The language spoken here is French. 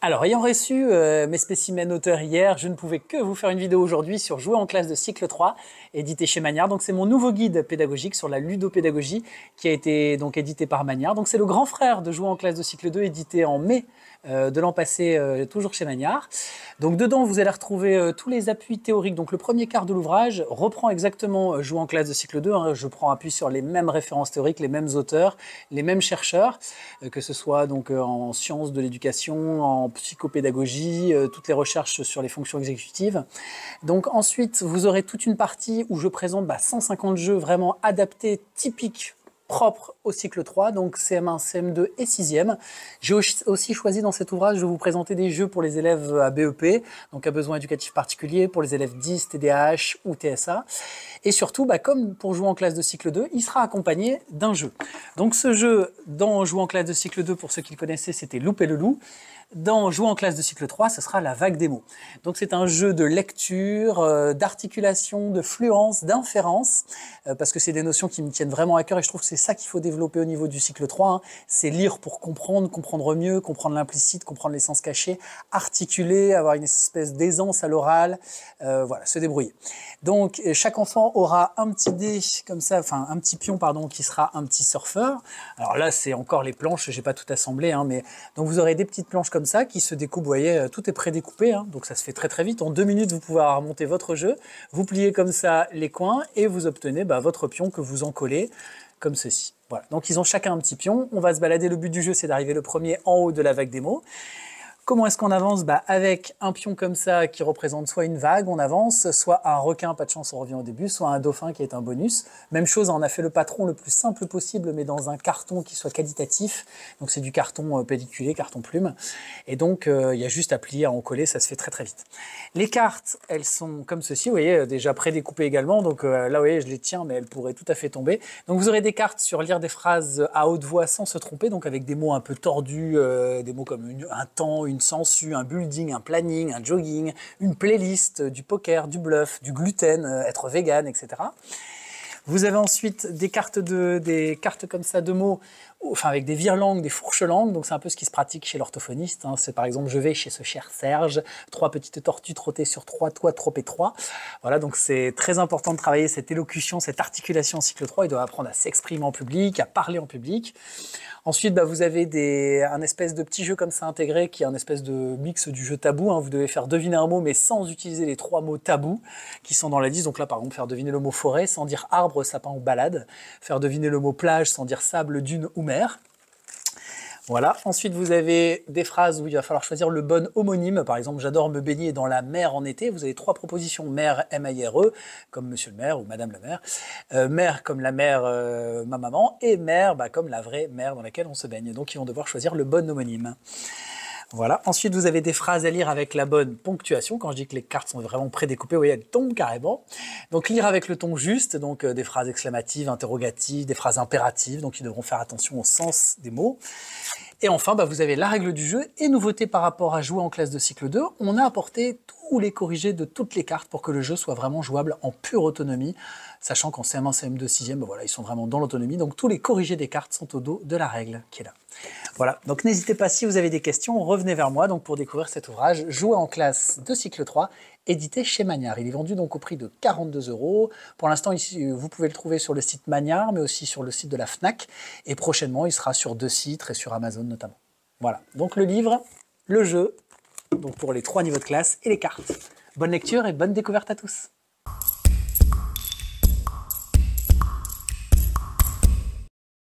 Alors, ayant reçu mes spécimens auteurs hier, je ne pouvais que vous faire une vidéo aujourd'hui sur Jouer en classe de cycle 3, édité chez Magnard. Donc, c'est mon nouveau guide pédagogique sur la ludopédagogie qui a été donc édité par Magnard. Donc, c'est le grand frère de Jouer en classe de cycle 2, édité en mai de l'an passé, toujours chez Magnard. Donc, dedans, vous allez retrouver tous les appuis théoriques. Donc, le premier quart de l'ouvrage reprend exactement Jouer en classe de cycle 2. Hein. Je prends appui sur les mêmes références théoriques, les mêmes auteurs, les mêmes chercheurs, que ce soit donc en sciences de l'éducation, en psychopédagogie, toutes les recherches sur les fonctions exécutives. Donc ensuite, vous aurez toute une partie où je présente 150 jeux vraiment adaptés, typiques, propres au cycle 3, donc CM1, CM2 et 6e. J'ai aussi choisi dans cet ouvrage de vous présenter des jeux pour les élèves à BEP, donc à besoins éducatifs particuliers, pour les élèves 10, TDAH ou TSA. Et surtout, comme pour Jouer en classe de cycle 2, il sera accompagné d'un jeu. Donc ce jeu, dans Jouer en classe de cycle 2, pour ceux qui le connaissaient, c'était Loup et le loup. Dans Jouer en classe de cycle 3, ce sera La vague des mots. Donc c'est un jeu de lecture, d'articulation, de fluence, d'inférence, parce que c'est des notions qui me tiennent vraiment à cœur et je trouve que c'est ça qu'il faut développer au niveau du cycle 3. Hein. C'est lire pour comprendre, comprendre mieux, comprendre l'implicite, comprendre les sens cachés, articuler, avoir une espèce d'aisance à l'oral, voilà, se débrouiller. Donc chaque enfant aura un petit dé comme ça, enfin un petit pion pardon, qui sera un petit surfeur. Alors là c'est encore les planches, j'ai pas tout assemblé, hein, mais donc vous aurez des petites planches comme ça qui se découpent, vous voyez, tout est prédécoupé, hein, donc ça se fait très très vite. En 2 minutes vous pouvez remonter votre jeu, vous pliez comme ça les coins et vous obtenez votre pion que vous encollez comme ceci. Voilà, donc ils ont chacun un petit pion, on va se balader, le but du jeu c'est d'arriver le premier en haut de la vague des mots. Comment est-ce qu'on avance? Avec un pion comme ça qui représente soit une vague, on avance, soit un requin, pas de chance, on revient au début, soit un dauphin qui est un bonus. Même chose, on a fait le patron le plus simple possible, mais dans un carton qui soit qualitatif. Donc c'est du carton pelliculé, carton plume. Et donc il y a juste à plier, à en coller, ça se fait très très vite. Les cartes, elles sont comme ceci, vous voyez, déjà prédécoupées également. Donc là, vous voyez, je les tiens, mais elles pourraient tout à fait tomber. Donc vous aurez des cartes sur lire des phrases à haute voix sans se tromper, donc avec des mots un peu tordus, des mots comme un temps, une sensu, un building, un planning, un jogging, une playlist, du poker, du bluff, du gluten, être vegan, etc. Vous avez ensuite des cartes comme ça de mots, enfin avec des vire-langues, des fourches-langues, donc c'est un peu ce qui se pratique chez l'orthophoniste. Hein. C'est par exemple, je vais chez ce cher Serge, 3 petites tortues trottées sur 3 toits trop étroits. Voilà, donc c'est très important de travailler cette élocution, cette articulation en cycle 3. Il doit apprendre à s'exprimer en public, à parler en public. Ensuite, vous avez un espèce de petit jeu comme ça intégré qui est un espèce de mix du jeu tabou. Hein. Vous devez faire deviner un mot, mais sans utiliser les 3 mots tabous qui sont dans la liste. Donc là, par exemple, faire deviner le mot forêt sans dire arbre, sapin ou balade. Faire deviner le mot plage sans dire sable, dune ou mer. Voilà. Ensuite, vous avez des phrases où il va falloir choisir le bon homonyme. Par exemple, j'adore me baigner dans la mer en été. Vous avez 3 propositions. Mère, M-A-I-R-E, comme monsieur le maire ou madame la maire. Mère comme la mère, ma maman. Et mère, comme la vraie mer dans laquelle on se baigne. Donc, ils vont devoir choisir le bon homonyme. Voilà. Ensuite, vous avez des phrases à lire avec la bonne ponctuation. Quand je dis que les cartes sont vraiment prédécoupées, vous voyez, elles tombent carrément. Donc, lire avec le ton juste, donc des phrases exclamatives, interrogatives, des phrases impératives, donc ils devront faire attention au sens des mots. Et enfin, vous avez la règle du jeu et nouveauté par rapport à Jouer en classe de cycle 2. On a apporté tous les corrigés de toutes les cartes pour que le jeu soit vraiment jouable en pure autonomie, sachant qu'en CM1, CM2, 6e, voilà, ils sont vraiment dans l'autonomie. Donc tous les corrigés des cartes sont au dos de la règle qui est là. Voilà, donc n'hésitez pas si vous avez des questions, revenez vers moi donc pour découvrir cet ouvrage Jouer en classe de cycle 3, édité chez Magnard. Il est vendu donc au prix de 42 €. Pour l'instant, ici, vous pouvez le trouver sur le site Magnard, mais aussi sur le site de la Fnac. Et prochainement, il sera sur 2 sites et sur Amazon notamment. Voilà, donc le livre, le jeu, donc pour les 3 niveaux de classe et les cartes. Bonne lecture et bonne découverte à tous.